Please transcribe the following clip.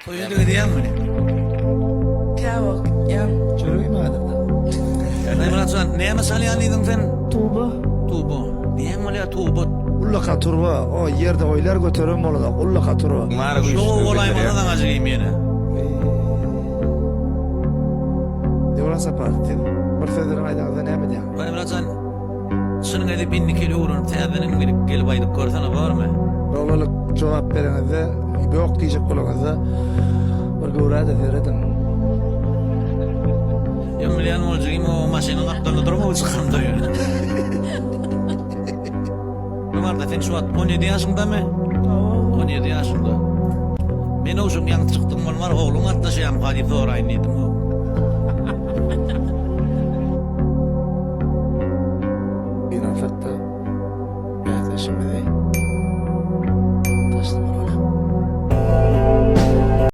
Toyda gidiyor mu? Kavak, ya. Çörüğü mü adamda? Ne Muratcan, neye mesele yanıydın sen? Tuğba. Tuğba. Niye mi öyle Tuğba? Ullaka turba. O yerde oylar götürüm olada. Ullaka turba. Şu olaymadan acıyım yine. Devrasa parti. Bir sözlerin aydağında ne mi diyen? Vay Muratcan, şunun edip binlik eli uğrun, teyzenin gelip aydıp korsana var mı? Olalık cevap verenizde, bir ok diyecek olanızda bir gıvrada veredim. Ya milyon olacağım o maşının aklarında durma o çıkandı yani. Ömer sen şu an 17 yaşında mı? 17 yaşında. Ben o şum yan çıktım var oğlum hatta şey am hadi zorayınıydım o. Bir afatta. Evet, şimdi de.